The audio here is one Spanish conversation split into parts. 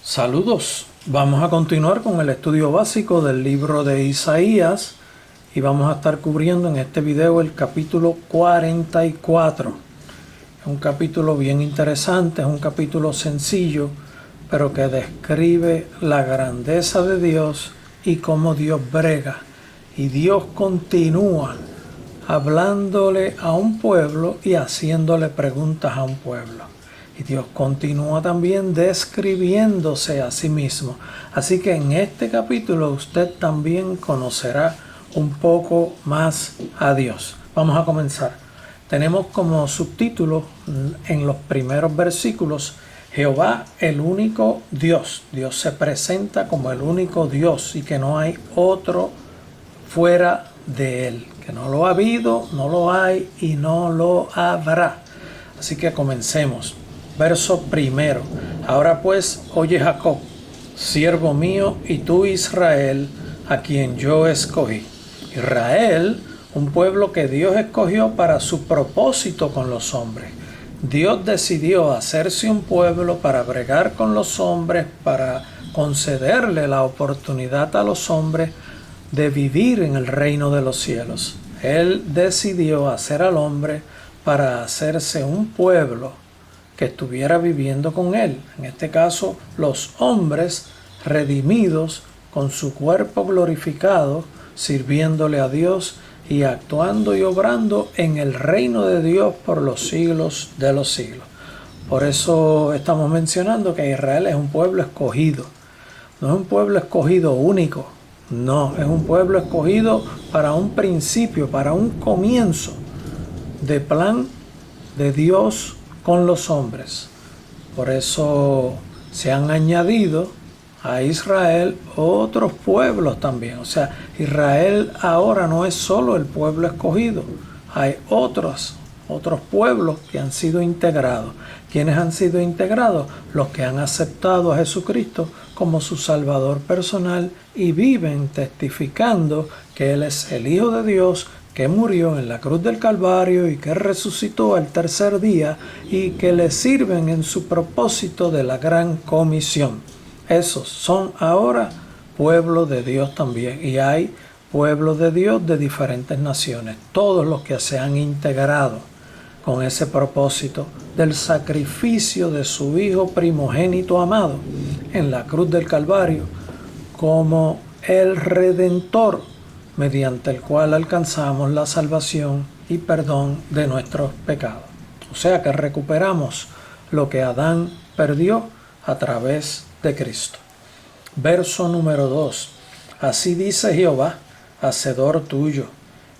Saludos, vamos a continuar con el estudio básico del libro de Isaías y vamos a estar cubriendo en este video el capítulo 44. Es un capítulo bien interesante, es un capítulo sencillo, pero que describe la grandeza de Dios y cómo Dios brega. Y Dios continúa hablándole a un pueblo y haciéndole preguntas a un pueblo. Y Dios continúa también describiéndose a sí mismo. Así que en este capítulo usted también conocerá un poco más a Dios. Vamos a comenzar. Tenemos como subtítulo en los primeros versículos: Jehová, el único Dios. Dios se presenta como el único Dios y que no hay otro fuera de él. Que no lo ha habido, no lo hay y no lo habrá. Así que comencemos. Verso primero. Ahora pues, oye Jacob, siervo mío, y tú Israel, a quien yo escogí. Israel, un pueblo que Dios escogió para su propósito con los hombres. Dios decidió hacerse un pueblo para bregar con los hombres, para concederle la oportunidad a los hombres de vivir en el reino de los cielos. Él decidió hacer al hombre para hacerse un pueblo que estuviera viviendo con él. En este caso, los hombres redimidos con su cuerpo glorificado, sirviéndole a Dios y actuando y obrando en el reino de Dios por los siglos de los siglos. Por eso estamos mencionando que Israel es un pueblo escogido. No es un pueblo escogido único. No, es un pueblo escogido para un principio, para un comienzo de plan de Dios con los hombres. Por eso se han añadido a Israel otros pueblos también. O sea, Israel ahora no es solo el pueblo escogido. Hay otros pueblos que han sido integrados. ¿Quiénes han sido integrados? Los que han aceptado a Jesucristo como su Salvador personal y viven testificando que Él es el Hijo de Dios, que murió en la cruz del Calvario y que resucitó al tercer día y que le sirven en su propósito de la gran comisión. Esos son ahora pueblos de Dios también, y hay pueblos de Dios de diferentes naciones, todos los que se han integrado con ese propósito del sacrificio de su Hijo primogénito amado en la cruz del Calvario como el Redentor, mediante el cual alcanzamos la salvación y perdón de nuestros pecados. O sea que recuperamos lo que Adán perdió a través de Cristo. Verso número 2. Así dice Jehová, hacedor tuyo,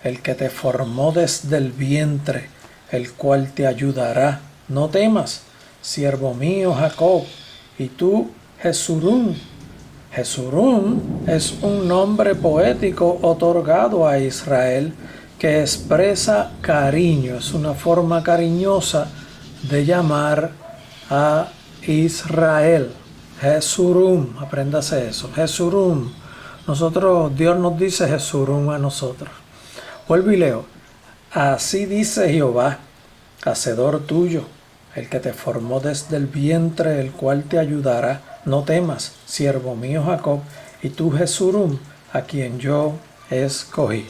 el que te formó desde el vientre, el cual te ayudará. No temas, siervo mío Jacob, y tú Jesurún. Jesurún es un nombre poético otorgado a Israel que expresa cariño, es una forma cariñosa de llamar a Israel. Jesurún, apréndase eso, Jesurún. Dios nos dice Jesurún a nosotros. Vuelvo y leo. Así dice Jehová, hacedor tuyo, el que te formó desde el vientre, el cual te ayudará. No temas, siervo mío Jacob, y tú Jesurún, a quien yo escogí.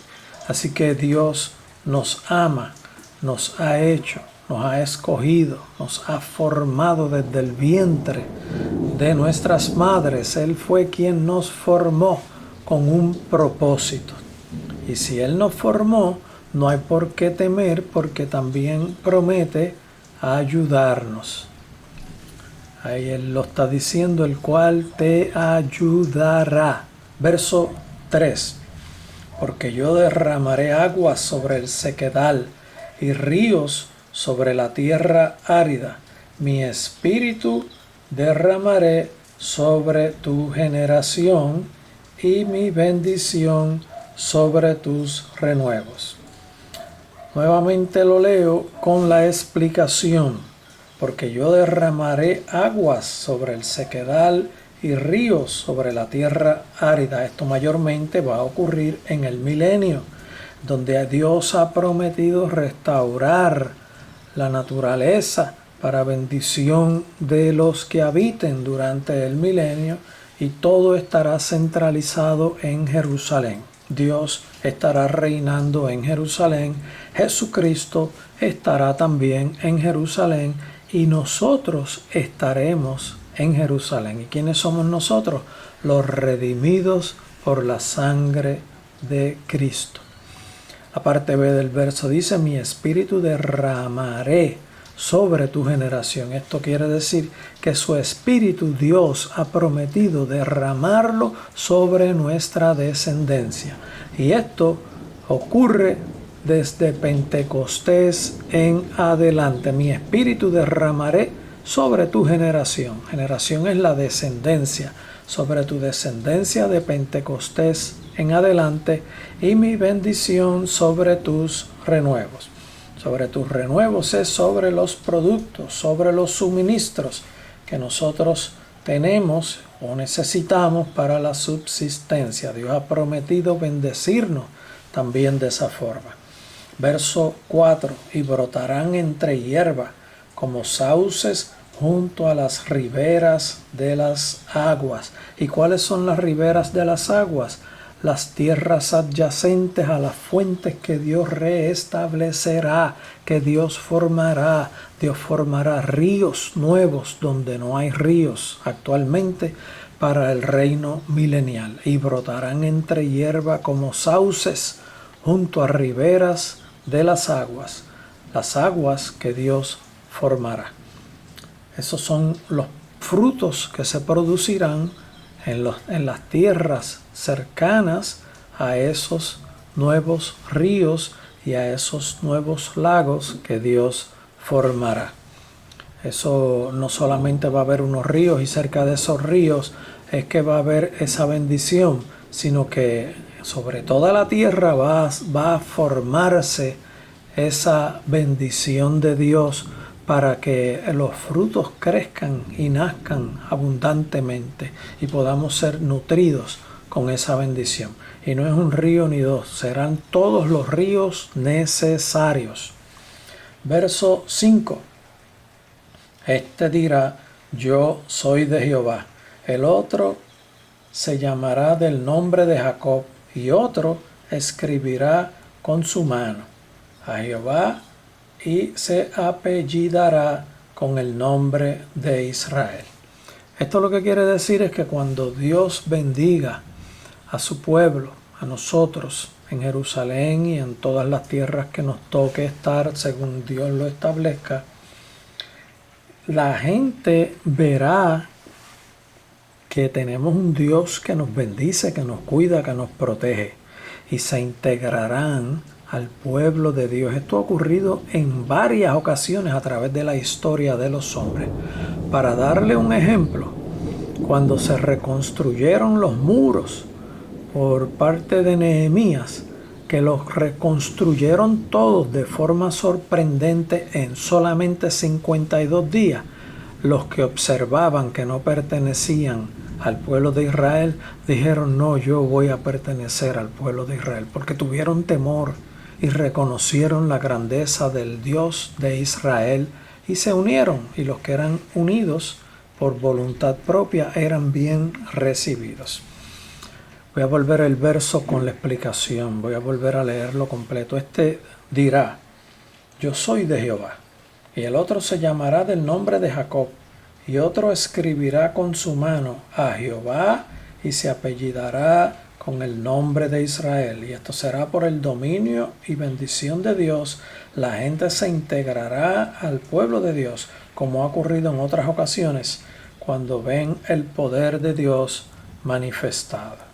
Así que Dios nos ama, nos ha hecho, nos ha escogido, nos ha formado desde el vientre de nuestras madres. Él fue quien nos formó con un propósito. Y si Él nos formó, no hay por qué temer, porque también promete ayudarnos. Ahí Él lo está diciendo, el cual te ayudará. Verso 3. Porque yo derramaré aguas sobre el sequedal y ríos sobre la tierra árida. Mi espíritu derramaré sobre tu generación y mi bendición sobre tus renuevos. Nuevamente lo leo con la explicación. Porque yo derramaré aguas sobre el sequedal y ríos sobre la tierra árida. Esto mayormente va a ocurrir en el milenio, donde Dios ha prometido restaurar la naturaleza para bendición de los que habiten durante el milenio, y todo estará centralizado en Jerusalén. Dios estará reinando en Jerusalén, Jesucristo estará también en Jerusalén y nosotros estaremos en Jerusalén. ¿Y quiénes somos nosotros? Los redimidos por la sangre de Cristo. La parte B del verso dice: mi espíritu derramaré sobre tu generación. Esto quiere decir que su espíritu Dios ha prometido derramarlo sobre nuestra descendencia. Y esto ocurre desde Pentecostés en adelante. Mi espíritu derramaré sobre tu generación. Generación es la descendencia. Sobre tu descendencia de Pentecostés en adelante, y mi bendición sobre tus renuevos. Sobre tus renuevos es sobre los productos, sobre los suministros que nosotros tenemos o necesitamos para la subsistencia. Dios ha prometido bendecirnos también de esa forma. Verso 4: y brotarán entre hierba como sauces junto a las riberas de las aguas. ¿Y cuáles son las riberas de las aguas? Las tierras adyacentes a las fuentes que Dios reestablecerá, que Dios formará. Dios formará ríos nuevos donde no hay ríos actualmente para el reino milenial. Y brotarán entre hierba como sauces junto a riberas de las aguas que Dios formará. Esos son los frutos que se producirán en las tierras cercanas a esos nuevos ríos y a esos nuevos lagos que Dios formará. Eso no solamente va a haber unos ríos y cerca de esos ríos es que va a haber esa bendición, sino que sobre toda la tierra va a formarse esa bendición de Dios para que los frutos crezcan y nazcan abundantemente y podamos ser nutridos con esa bendición. Y no es un río ni dos, serán todos los ríos necesarios. Verso 5. Este dirá: yo soy de Jehová. El otro se llamará del nombre de Jacob, y otro escribirá con su mano a Jehová, y se apellidará con el nombre de Israel. Esto lo que quiere decir es que cuando Dios bendiga a su pueblo, a nosotros, en Jerusalén y en todas las tierras que nos toque estar según Dios lo establezca, la gente verá que tenemos un Dios que nos bendice, que nos cuida, que nos protege, y se integrarán al pueblo de Dios. Esto ha ocurrido en varias ocasiones a través de la historia de los hombres. Para darle un ejemplo, cuando se reconstruyeron los muros por parte de Nehemías, que los reconstruyeron todos de forma sorprendente en solamente 52 días, los que observaban que no pertenecían al pueblo de Israel dijeron: no, yo voy a pertenecer al pueblo de Israel, porque tuvieron temor y reconocieron la grandeza del Dios de Israel y se unieron, y los que eran unidos por voluntad propia eran bien recibidos. Voy a volver el verso con la explicación, voy a volver a leerlo completo. Este dirá: yo soy de Jehová, y el otro se llamará del nombre de Jacob, y otro escribirá con su mano a Jehová, y se apellidará con el nombre de Israel. Y esto será por el dominio y bendición de Dios. La gente se integrará al pueblo de Dios, como ha ocurrido en otras ocasiones, cuando ven el poder de Dios manifestado.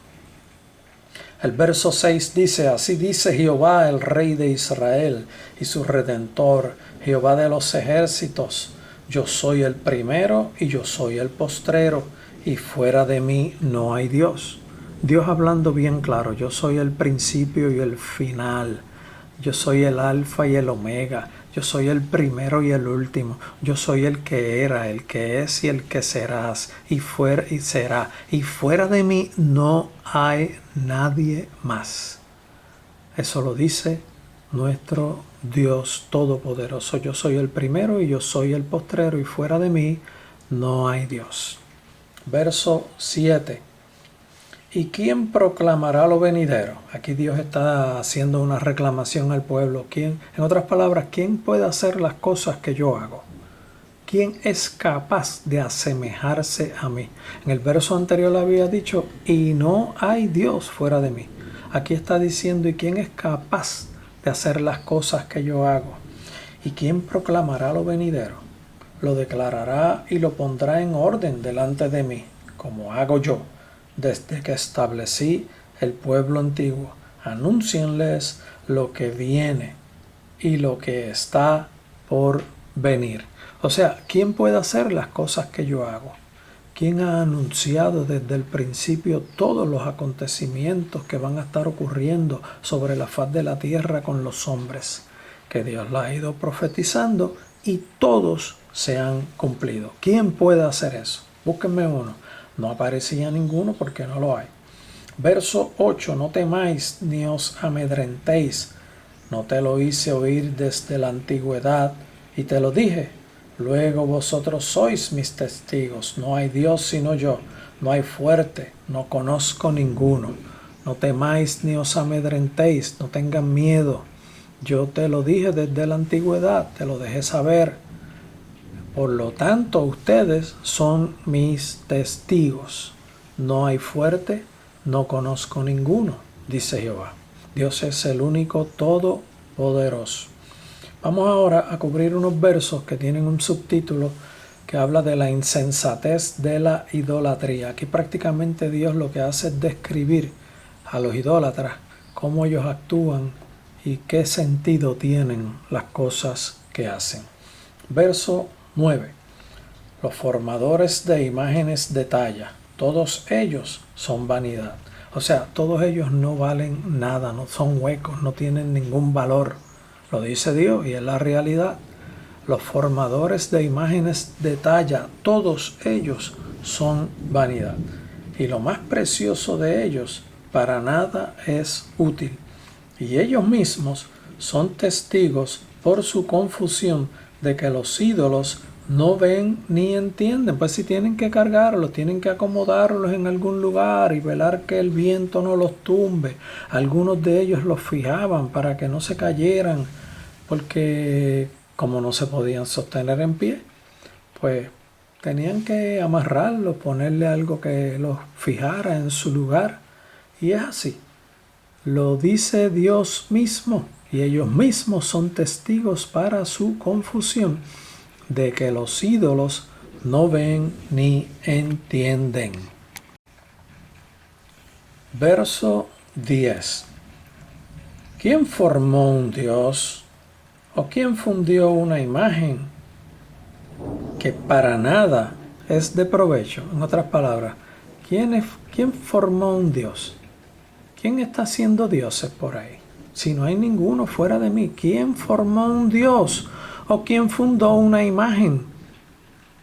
El verso 6 dice: así dice Jehová, el Rey de Israel y su Redentor, Jehová de los ejércitos: yo soy el primero y yo soy el postrero, y fuera de mí no hay Dios. Dios hablando bien claro: yo soy el principio y el final, yo soy el alfa y el omega, yo soy el primero y el último, yo soy el que era, el que es y el que serás, y será, y fuera de mí no hay nadie más. Eso lo dice nuestro Dios Todopoderoso. Yo soy el primero y yo soy el postrero, y fuera de mí no hay Dios. Verso 7. ¿Y quién proclamará lo venidero? Aquí Dios está haciendo una reclamación al pueblo. ¿Quién, en otras palabras, quién puede hacer las cosas que yo hago? ¿Quién es capaz de asemejarse a mí? En el verso anterior le había dicho, y no hay Dios fuera de mí. Aquí está diciendo, ¿y quién es capaz de hacer las cosas que yo hago? ¿Y quién proclamará lo venidero? Lo declarará y lo pondrá en orden delante de mí, como hago yo, desde que establecí el pueblo antiguo. Anúncienles lo que viene y lo que está por venir. O sea, ¿quién puede hacer las cosas que yo hago? ¿Quién ha anunciado desde el principio todos los acontecimientos que van a estar ocurriendo sobre la faz de la tierra con los hombres? Que Dios la ha ido profetizando y todos se han cumplido. ¿Quién puede hacer eso? Búsquenme uno. No aparecía ninguno porque no lo hay. Verso 8. No temáis ni os amedrentéis. No te lo hice oír desde la antigüedad y te lo dije. Luego vosotros sois mis testigos. No hay Dios sino yo. No hay fuerte. No conozco ninguno. No temáis ni os amedrentéis. No tengan miedo. Yo te lo dije desde la antigüedad. Te lo dejé saber. Por lo tanto, ustedes son mis testigos. No hay fuerte. No conozco ninguno, dice Jehová. Dios es el único todopoderoso. Vamos ahora a cubrir unos versos que tienen un subtítulo que habla de la insensatez de la idolatría. Aquí prácticamente Dios lo que hace es describir a los idólatras cómo ellos actúan y qué sentido tienen las cosas que hacen. Verso 9. Los formadores de imágenes de talla, todos ellos son vanidad. O sea, todos ellos no valen nada, no son huecos, no tienen ningún valor. Lo dice Dios y es la realidad. Los formadores de imágenes de talla, todos ellos son vanidad. Y lo más precioso de ellos para nada es útil. Y ellos mismos son testigos por su confusión de que los ídolos no ven ni entienden. Pues si tienen que cargarlos, tienen que acomodarlos en algún lugar y velar que el viento no los tumbe. Algunos de ellos los fijaban para que no se cayeran, porque como no se podían sostener en pie, pues tenían que amarrarlos, ponerle algo que los fijara en su lugar. Y es así. Lo dice Dios mismo, y ellos mismos son testigos para su confusión de que los ídolos no ven ni entienden. Verso 10. ¿Quién formó un Dios o quién fundió una imagen que para nada es de provecho? En otras palabras, ¿quién formó un Dios? ¿Quién está haciendo dioses por ahí? Si no hay ninguno fuera de mí, ¿quién formó un Dios? ¿O quién fundó una imagen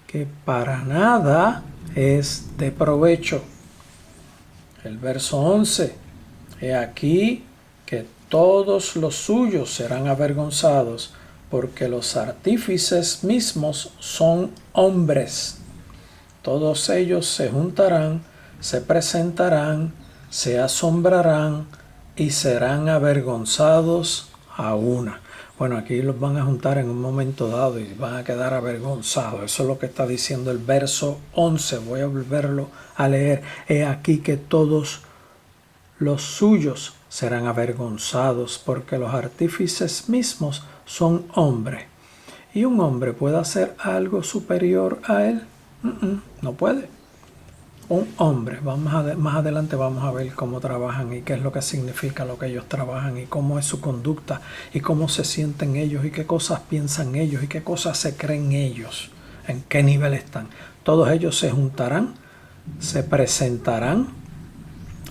que para nada es de provecho? El verso 11. He aquí que todos los suyos serán avergonzados, porque los artífices mismos son hombres. Todos ellos se juntarán, se presentarán, se asombrarán y serán avergonzados a una. Bueno, aquí los van a juntar en un momento dado y van a quedar avergonzados. Eso es lo que está diciendo el verso 11. Voy a volverlo a leer. He aquí que todos los suyos serán avergonzados, porque los artífices mismos son hombres. ¿Y un hombre puede hacer algo superior a él? No puede. Un hombre, más adelante vamos a ver cómo trabajan y qué es lo que significa lo que ellos trabajan y cómo es su conducta y cómo se sienten ellos y qué cosas piensan ellos y qué cosas se creen ellos, en qué nivel están. Todos ellos se juntarán, se presentarán,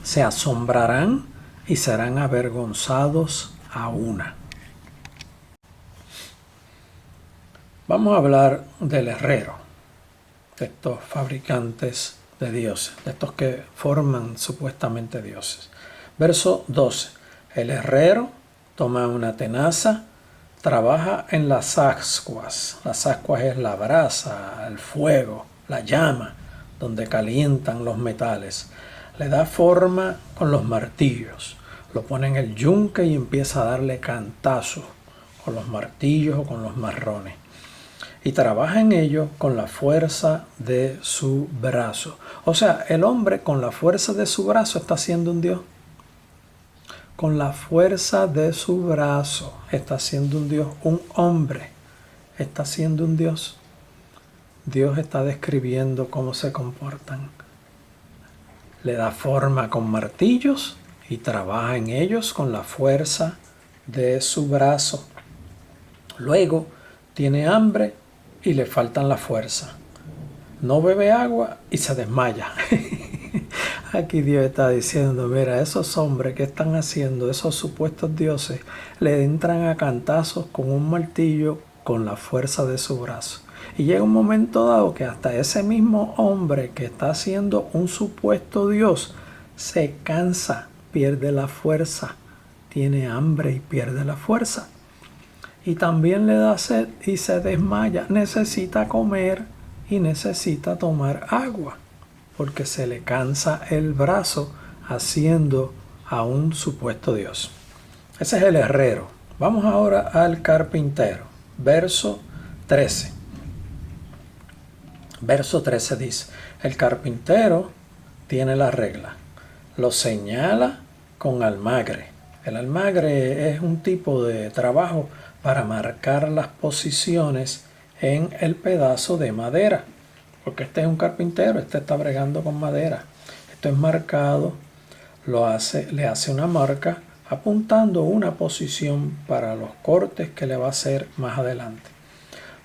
se asombrarán y serán avergonzados a una. Vamos a hablar del herrero, de estos fabricantes de dioses, de estos que forman supuestamente dioses. Verso 12. El herrero toma una tenaza, trabaja en las ascuas. Las ascuas es la brasa, el fuego, la llama, donde calientan los metales. Le da forma con los martillos. Lo pone en el yunque y empieza a darle cantazos con los martillos o con los marrones. Y trabaja en ello con la fuerza de su brazo. O sea, el hombre con la fuerza de su brazo está siendo un Dios. Con la fuerza de su brazo está siendo un Dios. Un hombre está siendo un Dios. Dios está describiendo cómo se comportan. Le da forma con martillos y trabaja en ellos con la fuerza de su brazo. Luego tiene hambre y le faltan la fuerza. No bebe agua y se desmaya. Aquí Dios está diciendo, mira, esos hombres que están haciendo, esos supuestos dioses, le entran a cantazos con un martillo con la fuerza de su brazo. Y llega un momento dado que hasta ese mismo hombre que está haciendo un supuesto Dios se cansa, pierde la fuerza, tiene hambre y pierde la fuerza. Y también le da sed y se desmaya, necesita comer y necesita tomar agua, porque se le cansa el brazo haciendo a un supuesto Dios. Ese es el herrero. Vamos ahora al carpintero. Verso 13. Verso 13 dice, el carpintero tiene la regla, lo señala con almagre. El almagre es un tipo de trabajo para marcar las posiciones en el pedazo de madera. Porque este es un carpintero, este está bregando con madera. Esto es marcado, le hace una marca apuntando una posición para los cortes que le va a hacer más adelante.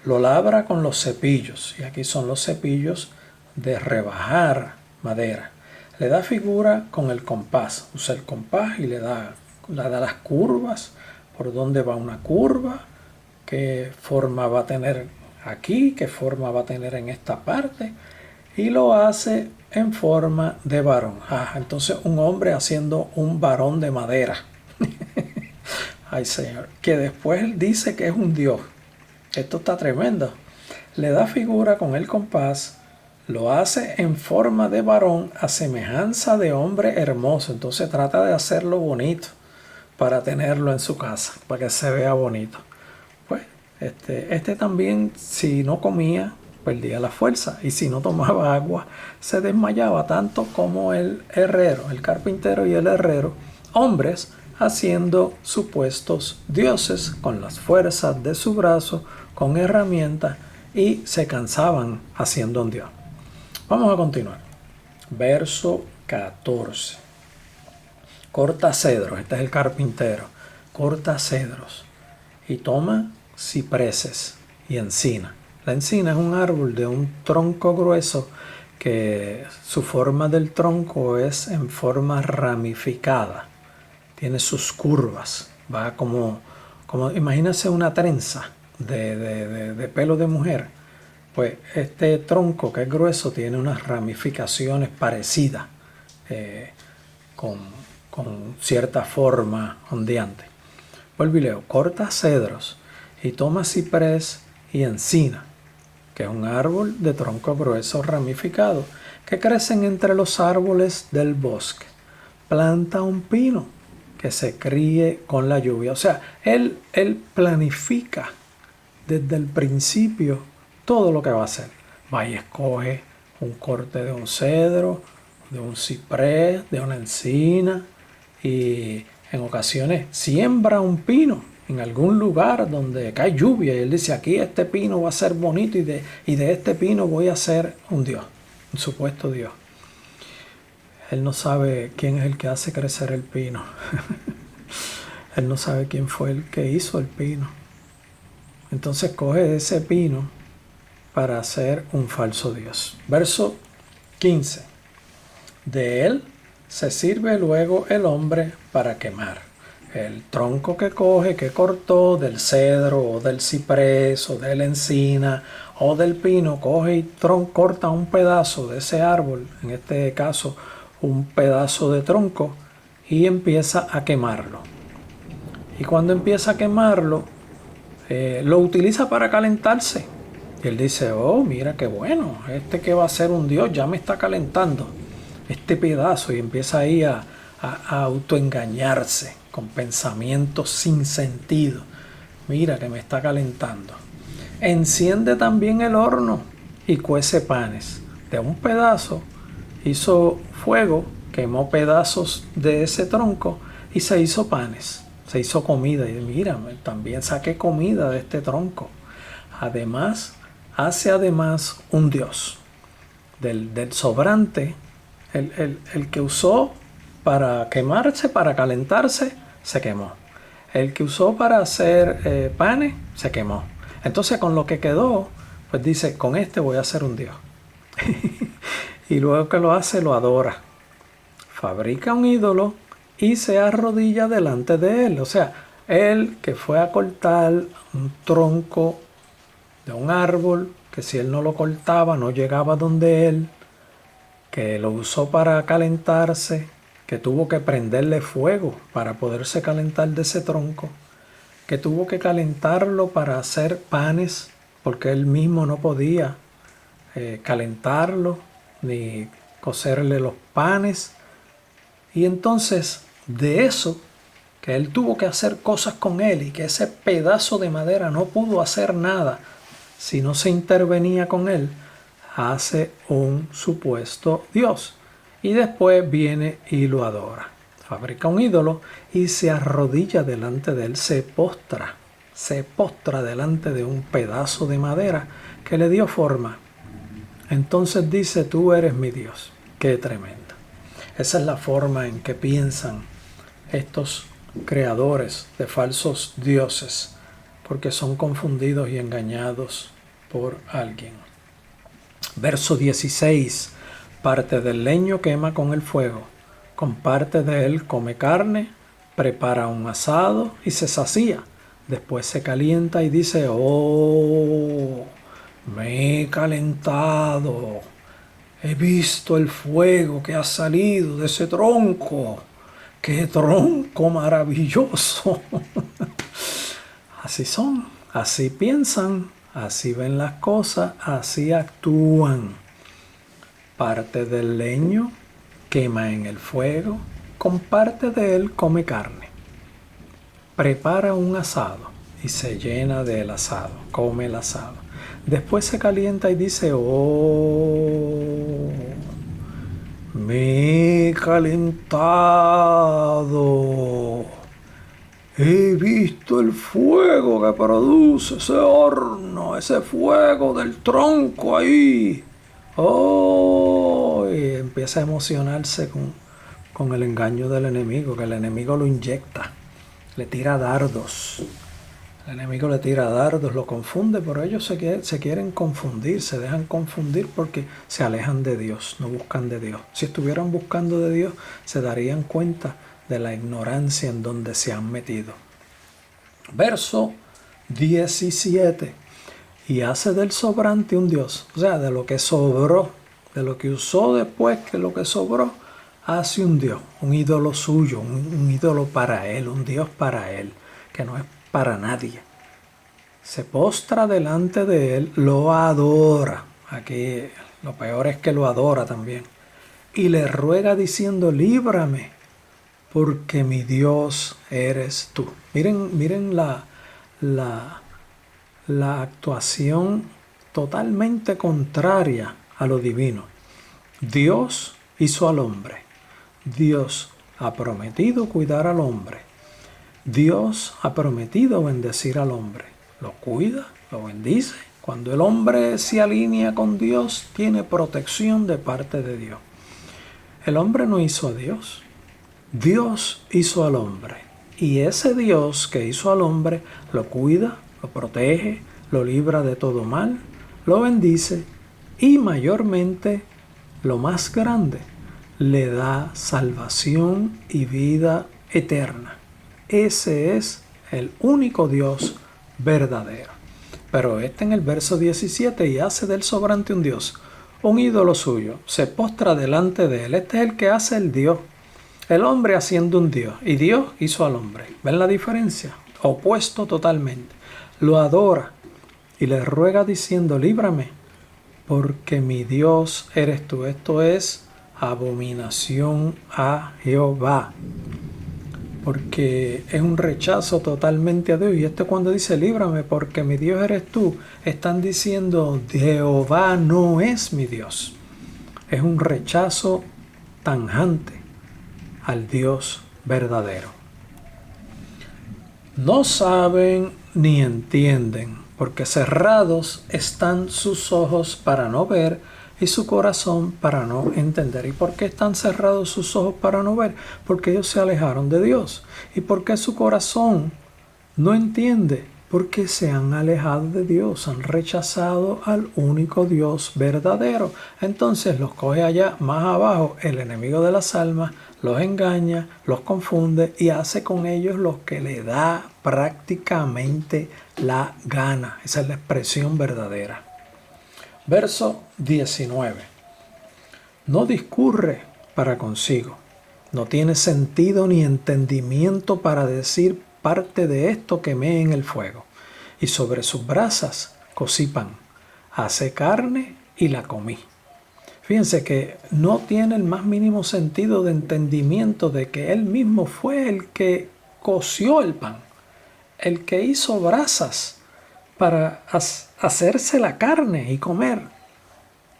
Lo labra con los cepillos, y aquí son los cepillos de rebajar madera. Le da figura con el compás, usa el compás y le da las curvas, por dónde va una curva, qué forma va a tener aquí, qué forma va a tener en esta parte, y lo hace en forma de varón. Entonces un hombre haciendo un varón de madera. Ay, Señor, que después dice que es un Dios. Esto está tremendo. Le da figura con el compás, lo hace en forma de varón a semejanza de hombre hermoso. Entonces trata de hacerlo bonito para tenerlo en su casa, para que se vea bonito. Pues este también, si no comía, perdía la fuerza, y si no tomaba agua, se desmayaba, tanto como el herrero, el carpintero y el herrero, hombres haciendo supuestos dioses con las fuerzas de su brazo, con herramientas, y se cansaban haciendo un dios. Vamos a continuar. Verso 14. Corta cedros, este es el carpintero, corta cedros y toma cipreses y encina. La encina es un árbol de un tronco grueso que su forma del tronco es en forma ramificada. Tiene sus curvas, va como imagínense una trenza de pelo de mujer. Pues este tronco que es grueso tiene unas ramificaciones parecidas, con cierta forma ondeante. Vuelvo y leo, corta cedros y toma ciprés y encina, que es un árbol de tronco grueso ramificado, que crecen entre los árboles del bosque. Planta un pino que se críe con la lluvia. O sea, él planifica desde el principio todo lo que va a hacer. Va y escoge un corte de un cedro, de un ciprés, de una encina, y en ocasiones siembra un pino en algún lugar donde cae lluvia, y él dice, aquí este pino va a ser bonito, y de este pino voy a hacer un dios, un supuesto dios. Él no sabe quién es el que hace crecer el pino. Él no sabe quién fue el que hizo el pino. Entonces coge ese pino para hacer un falso dios. Verso 15. De él se sirve luego el hombre para quemar. El tronco que coge, que cortó del cedro o del ciprés o de la encina o del pino, coge y corta un pedazo de ese árbol, en este caso un pedazo de tronco, y empieza a quemarlo. Y cuando empieza a quemarlo, lo utiliza para calentarse. Y él dice, oh, mira qué bueno, este que va a ser un dios ya me está calentando este pedazo, y empieza ahí a autoengañarse con pensamientos sin sentido. Mira que me está calentando. Enciende también el horno y cuece panes. De un pedazo hizo fuego, quemó pedazos de ese tronco y se hizo panes, se hizo comida. Y mira, también saqué comida de este tronco. Además, hace un dios del sobrante, el que usó para quemarse, para calentarse, se quemó. El que usó para hacer panes, se quemó. Entonces con lo que quedó, pues dice, con este voy a hacer un dios. Y luego que lo hace, lo adora. Fabrica un ídolo y se arrodilla delante de él. O sea, él que fue a cortar un tronco de un árbol, que si él no lo cortaba no llegaba donde él, que lo usó para calentarse, que tuvo que prenderle fuego para poderse calentar de ese tronco, que tuvo que calentarlo para hacer panes, porque él mismo no podía calentarlo ni cocerle los panes. Y entonces de eso, que él tuvo que hacer cosas con él y que ese pedazo de madera no pudo hacer nada si no se intervenía con él, hace un supuesto dios. Y después viene y lo adora. Fabrica un ídolo y se arrodilla delante de él, se postra delante de un pedazo de madera que le dio forma. Entonces dice, tú eres mi Dios. Qué tremendo. Esa es la forma en que piensan estos creadores de falsos dioses, porque son confundidos y engañados por alguien. Verso 16. Parte del leño quema con el fuego, con parte de él come carne, prepara un asado y se sacía. Después se calienta y dice, oh, me he calentado, he visto el fuego que ha salido de ese tronco. ¡Qué tronco maravilloso! Así son, así piensan, así ven las cosas, así actúan. Parte del leño quema en el fuego, con parte de él come carne. Prepara un asado y se llena del asado, come el asado. Después se calienta y dice, oh, me he calentado. He visto el fuego que produce ese horno, ese fuego del tronco ahí. Oh, y empieza a emocionarse con el engaño del enemigo, que el enemigo lo inyecta, le tira dardos. El enemigo le tira dardos, lo confunde, pero ellos se quieren confundir, se dejan confundir porque se alejan de Dios, no buscan de Dios. Si estuvieran buscando de Dios, se darían cuenta de la ignorancia en donde se han metido. Verso 17. Y hace del sobrante un dios, o sea, de lo que sobró, de lo que usó después, que lo que sobró, hace un dios, un ídolo suyo, un ídolo para él, un dios para él, que no es para nadie. Se postra delante de él, lo adora. Aquí lo peor es que lo adora también. Y le ruega diciendo, líbrame, porque mi Dios eres tú. Miren la actuación totalmente contraria a lo divino. Dios hizo al hombre. Dios ha prometido cuidar al hombre. Dios ha prometido bendecir al hombre. Lo cuida, lo bendice. Cuando el hombre se alinea con Dios, tiene protección de parte de Dios. El hombre no hizo a Dios. Dios hizo al hombre. Y ese Dios que hizo al hombre lo cuida, lo protege, lo libra de todo mal, lo bendice y mayormente, lo más grande, le da salvación y vida eterna. Ese es el único Dios verdadero. Pero en el verso 17, y hace del sobrante un Dios, un ídolo suyo, se postra delante de él. Este es el que hace el Dios. El hombre haciendo un Dios, y Dios hizo al hombre. ¿Ven la diferencia? Opuesto totalmente. lo adora y le ruega diciendo: líbrame, porque mi Dios eres tú. Esto es abominación a Jehová, porque es un rechazo totalmente a Dios. Y esto cuando dice líbrame porque mi Dios eres tú, están diciendo Jehová no es mi Dios. Es un rechazo tajante al Dios verdadero. No saben ni entienden, porque cerrados están sus ojos para no ver y su corazón para no entender. ¿Y por qué están cerrados sus ojos para no ver? Porque ellos se alejaron de Dios. ¿Y por qué su corazón no entiende? Porque se han alejado de Dios, han rechazado al único Dios verdadero. Entonces los coge allá más abajo el enemigo de las almas, los engaña, los confunde y hace con ellos lo que le da prácticamente la gana. Esa es la expresión verdadera. Verso 19. No discurre para consigo, no tiene sentido ni entendimiento para decir: parte de esto quemé en el fuego, y sobre sus brasas cocí pan, hace carne y la comí. Fíjense que no tiene el más mínimo sentido de entendimiento de que él mismo fue el que coció el pan, el que hizo brasas para hacerse la carne y comer.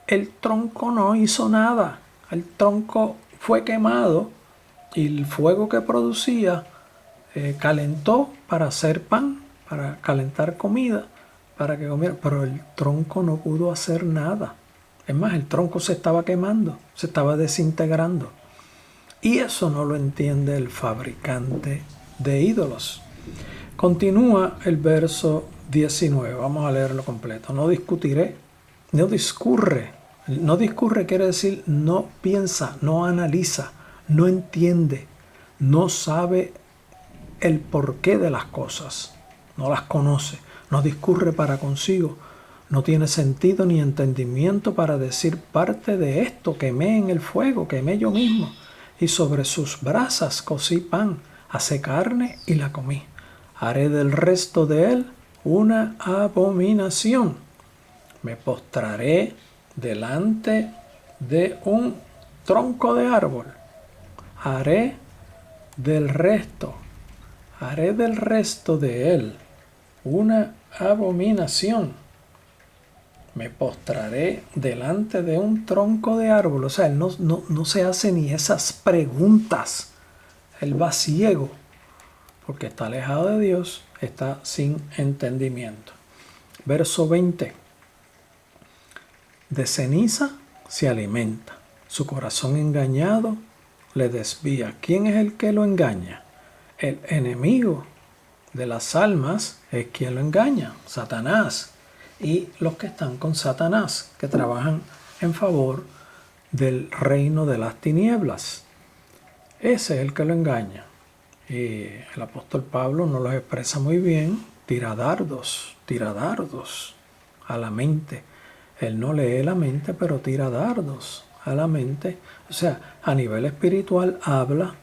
El tronco no hizo nada, el tronco fue quemado y el fuego que producía calentó para hacer pan, para calentar comida, para que comiera, pero el tronco no pudo hacer nada. Es más, el tronco se estaba quemando, se estaba desintegrando. Y eso no lo entiende el fabricante de ídolos. Continúa el verso 19, vamos a leerlo completo. No discutiré, no discurre. No discurre quiere decir no piensa, no analiza, no entiende, no sabe el porqué de las cosas, no las conoce, no discurre para consigo, no tiene sentido ni entendimiento para decir: parte de esto quemé en el fuego, quemé yo mismo, y sobre sus brasas cocí pan, hacé carne y la comí. Haré del resto de él una abominación. Me postraré delante de un tronco de árbol. Haré del resto de él una abominación. Me postraré delante de un tronco de árbol. O sea, él no se hace ni esas preguntas. Él va ciego, porque está alejado de Dios, está sin entendimiento. Verso 20. De ceniza se alimenta, su corazón engañado le desvía. ¿Quién es el que lo engaña? El enemigo de las almas es quien lo engaña, Satanás. Y los que están con Satanás, que trabajan en favor del reino de las tinieblas. Ese es el que lo engaña. Y el apóstol Pablo nos lo expresa muy bien: tira dardos a la mente. Él no lee la mente, pero tira dardos a la mente. O sea, a nivel espiritual habla.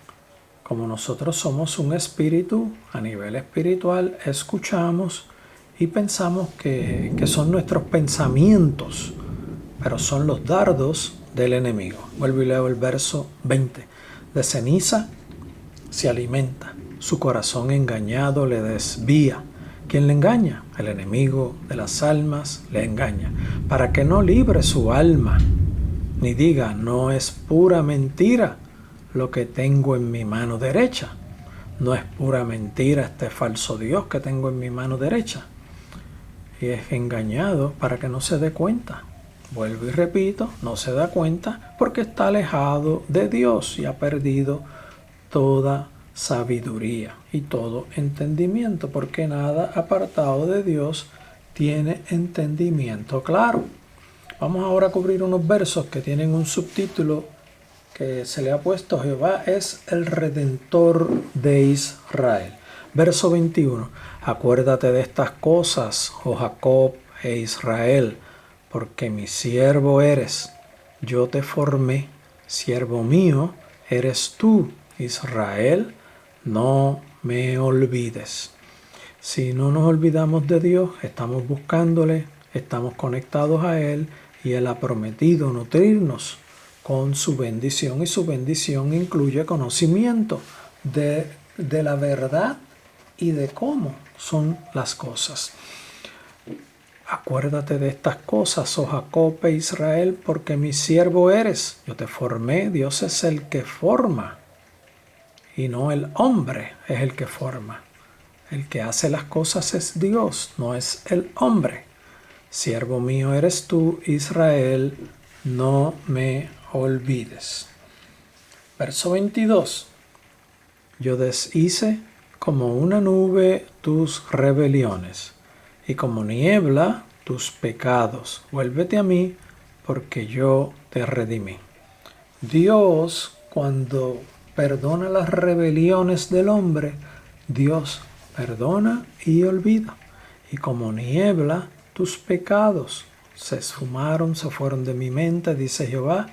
Como nosotros somos un espíritu, a nivel espiritual escuchamos y pensamos que son nuestros pensamientos, pero son los dardos del enemigo. Vuelvo y leo el verso 20. De ceniza se alimenta, su corazón engañado le desvía. ¿Quién le engaña? El enemigo de las almas le engaña, para que no libre su alma, ni diga: no es pura mentira lo que tengo en mi mano derecha. No es pura mentira este falso Dios que tengo en mi mano derecha. Y es engañado para que no se dé cuenta. Vuelvo y repito, no se da cuenta porque está alejado de Dios y ha perdido toda sabiduría y todo entendimiento, porque nada apartado de Dios tiene entendimiento claro. Vamos ahora a cubrir unos versos que tienen un subtítulo que se le ha puesto: Jehová es el Redentor de Israel. Verso 21. Acuérdate de estas cosas, oh Jacob e Israel, porque mi siervo eres. Yo te formé, siervo mío eres tú, Israel, no me olvides. Si no nos olvidamos de Dios, estamos buscándole, estamos conectados a Él y Él ha prometido nutrirnos con su bendición, y su bendición incluye conocimiento de la verdad y de cómo son las cosas. Acuérdate de estas cosas, oh Jacob e Israel, porque mi siervo eres. Yo te formé. Dios es el que forma y no el hombre es el que forma. El que hace las cosas es Dios, no es el hombre. Siervo mío eres tú, Israel, no me olvides. Verso 22. Yo deshice como una nube tus rebeliones y como niebla tus pecados. Vuélvete a mí, porque yo te redimí. Dios, cuando perdona las rebeliones del hombre, Dios perdona y olvida. Y como niebla tus pecados se esfumaron, se fueron de mi mente, dice Jehová.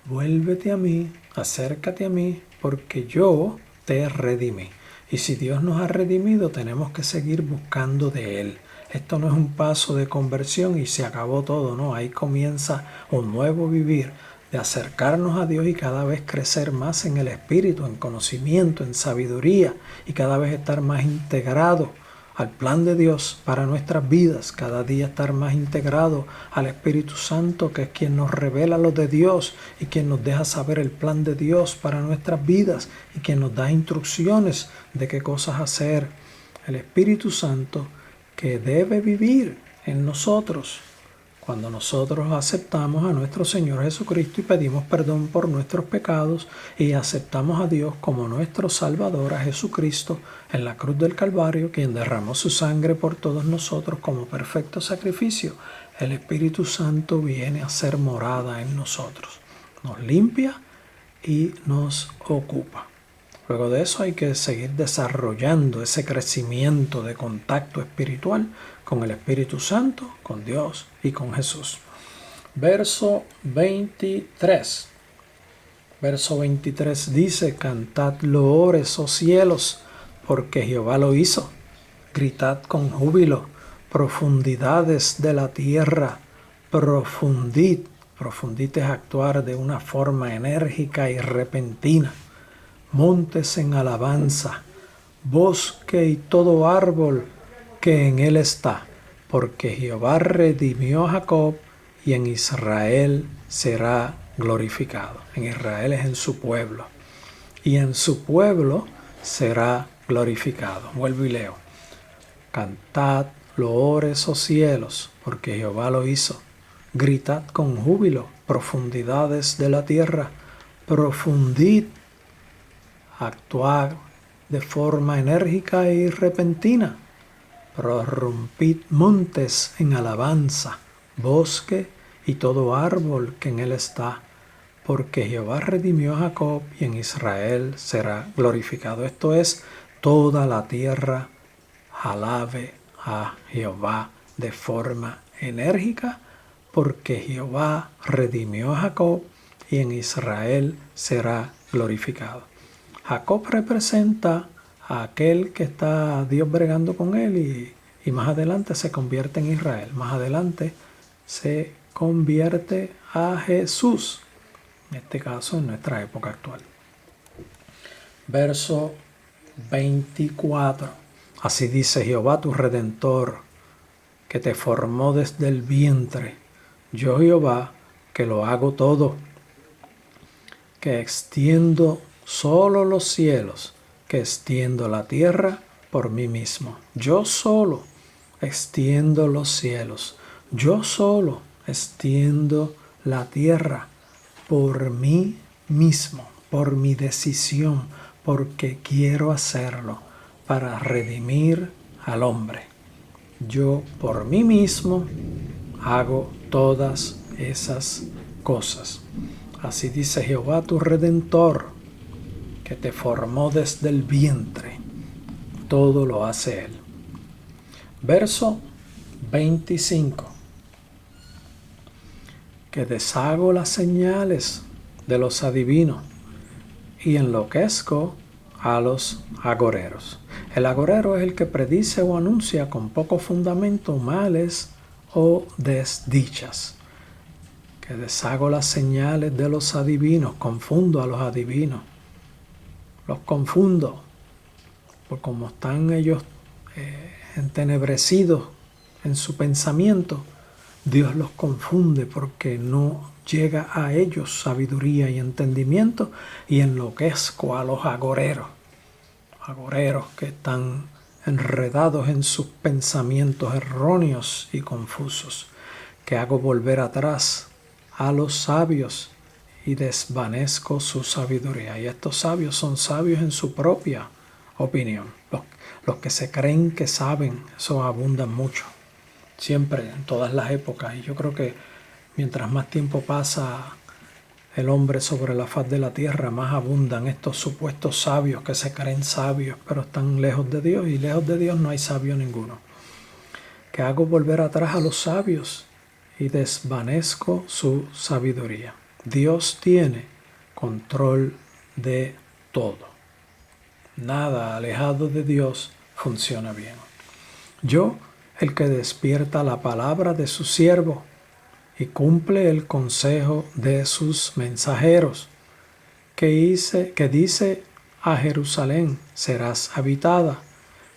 Vuélvete a mí, acércate a mí, porque yo te redimí. Y si Dios nos ha redimido, tenemos que seguir buscando de Él. Esto no es un paso de conversión y se acabó todo, no. Ahí comienza un nuevo vivir, de acercarnos a Dios y cada vez crecer más en el Espíritu, en conocimiento, en sabiduría, y cada vez estar más integrado al plan de Dios para nuestras vidas, cada día estar más integrado al Espíritu Santo, que es quien nos revela lo de Dios y quien nos deja saber el plan de Dios para nuestras vidas y quien nos da instrucciones de qué cosas hacer. El Espíritu Santo que debe vivir en nosotros cuando nosotros aceptamos a nuestro Señor Jesucristo y pedimos perdón por nuestros pecados y aceptamos a Dios como nuestro Salvador, a Jesucristo en la cruz del Calvario, quien derramó su sangre por todos nosotros como perfecto sacrificio. El Espíritu Santo viene a ser morada en nosotros, nos limpia y nos ocupa. Luego de eso hay que seguir desarrollando ese crecimiento de contacto espiritual con el Espíritu Santo, con Dios y con Jesús. Verso 23. Verso 23 dice: Cantad loores, oh cielos, porque Jehová lo hizo. Gritad con júbilo, profundidades de la tierra, profundid. Profundid es actuar de una forma enérgica y repentina. Montes en alabanza, bosque y todo árbol que en él está, porque Jehová redimió a Jacob y en Israel será glorificado. En Israel es en su pueblo, y en su pueblo será glorificado. Vuelvo y leo. Cantad loores, oh cielos, porque Jehová lo hizo. Gritad con júbilo, profundidades de la tierra, profundid. Actuar de forma enérgica y repentina. Prorrumpid montes en alabanza, bosque y todo árbol que en él está, porque Jehová redimió a Jacob y en Israel será glorificado. Esto es, toda la tierra alabe a Jehová de forma enérgica, porque Jehová redimió a Jacob y en Israel será glorificado. Jacob representa a aquel que está Dios bregando con él y más adelante se convierte en Israel. Más adelante se convierte a Jesús, en este caso en nuestra época actual. Verso 24. Así dice Jehová tu Redentor, que te formó desde el vientre. Yo Jehová, que lo hago todo, que extiendo solo los cielos, que extiendo la tierra por mí mismo. Yo solo extiendo los cielos. Yo solo extiendo la tierra por mí mismo, por mi decisión, porque quiero hacerlo para redimir al hombre. Yo por mí mismo hago todas esas cosas. Así dice Jehová tu Redentor, que te formó desde el vientre. Todo lo hace Él. Verso 25. Que deshago las señales de los adivinos y enloquezco a los agoreros. El agorero es el que predice o anuncia con poco fundamento males o desdichas. Que deshago las señales de los adivinos, confundo a los adivinos. Los confundo, por como están ellos entenebrecidos en su pensamiento, Dios los confunde porque no llega a ellos sabiduría y entendimiento, y enloquezco a los agoreros que están enredados en sus pensamientos erróneos y confusos, que hago volver atrás a los sabios y desvanezco su sabiduría. Y estos sabios son sabios en su propia opinión. Los que se creen que saben, eso abundan mucho. Siempre, en todas las épocas. Y yo creo que mientras más tiempo pasa el hombre sobre la faz de la tierra, más abundan estos supuestos sabios que se creen sabios, pero están lejos de Dios, y lejos de Dios no hay sabio ninguno. Que hago volver atrás a los sabios y desvanezco su sabiduría. Dios tiene control de todo. Nada alejado de Dios funciona bien. Yo, el que despierta la palabra de su siervo y cumple el consejo de sus mensajeros, que dice a Jerusalén serás habitada,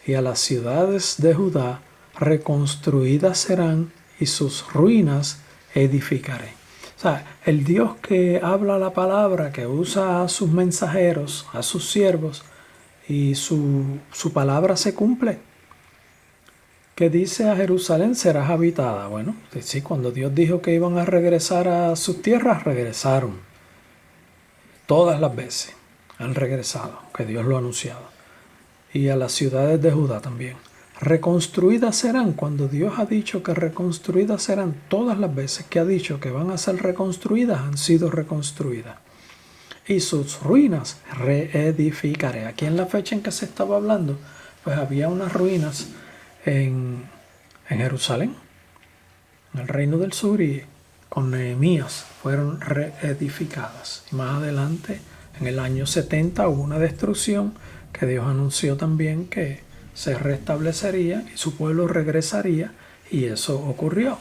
y a las ciudades de Judá reconstruidas serán, y sus ruinas edificaré. O sea, el Dios que habla la palabra, que usa a sus mensajeros, a sus siervos, y su palabra se cumple. Que dice a Jerusalén serás habitada. Bueno, sí, cuando Dios dijo que iban a regresar a sus tierras, regresaron. Todas las veces han regresado, que Dios lo ha anunciado. Y a las ciudades de Judá también. Reconstruidas serán, cuando Dios ha dicho que reconstruidas serán, todas las veces que ha dicho que van a ser reconstruidas, han sido reconstruidas. Y sus ruinas reedificaré. Aquí en la fecha en que se estaba hablando, pues había unas ruinas en Jerusalén, en el reino del sur, y con Nehemías fueron reedificadas. Y más adelante, en el año 70, hubo una destrucción que Dios anunció también que se restablecería y su pueblo regresaría, y eso ocurrió.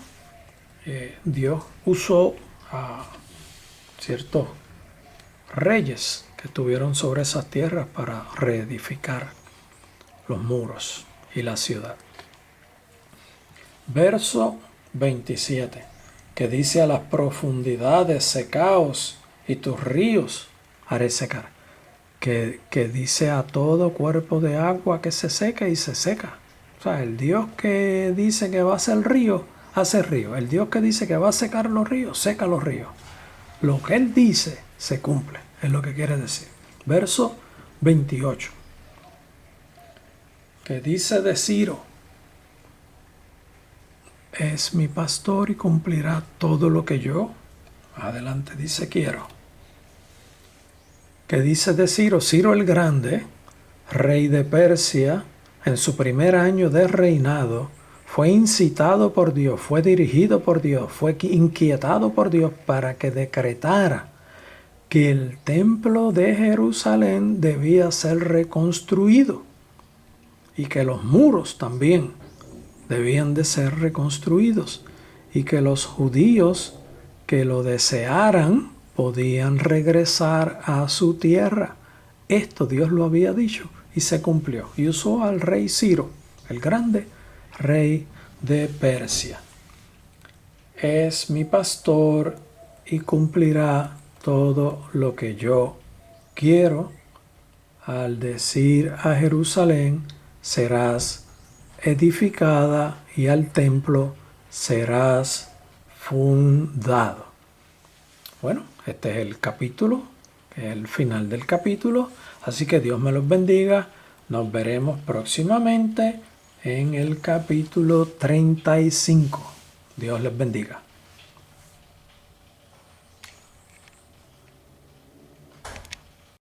Dios usó a ciertos reyes que estuvieron sobre esas tierras para reedificar los muros y la ciudad. Verso 27, que dice: a las profundidades secaos, y tus ríos haré secar. Que dice a todo cuerpo de agua que se seca, y se seca. O sea, el Dios que dice que va a hacer río, hace río. El Dios que dice que va a secar los ríos, seca los ríos. Lo que Él dice se cumple, es lo que quiere decir. Verso 28, que dice de Ciro: es mi pastor y cumplirá todo lo que yo, adelante dice, quiero. Que dice de Ciro: Ciro el Grande, rey de Persia, en su primer año de reinado, fue incitado por Dios, fue dirigido por Dios, fue inquietado por Dios para que decretara que el templo de Jerusalén debía ser reconstruido y que los muros también debían de ser reconstruidos, y que los judíos que lo desearan podían regresar a su tierra. Esto Dios lo había dicho y se cumplió. Y usó al rey Ciro, el Grande, rey de Persia. Es mi pastor y cumplirá todo lo que yo quiero. Al decir a Jerusalén serás edificada, y al templo serás fundado. Bueno, este es el capítulo, el final del capítulo. Así que Dios me los bendiga. Nos veremos próximamente en el capítulo 35. Dios les bendiga.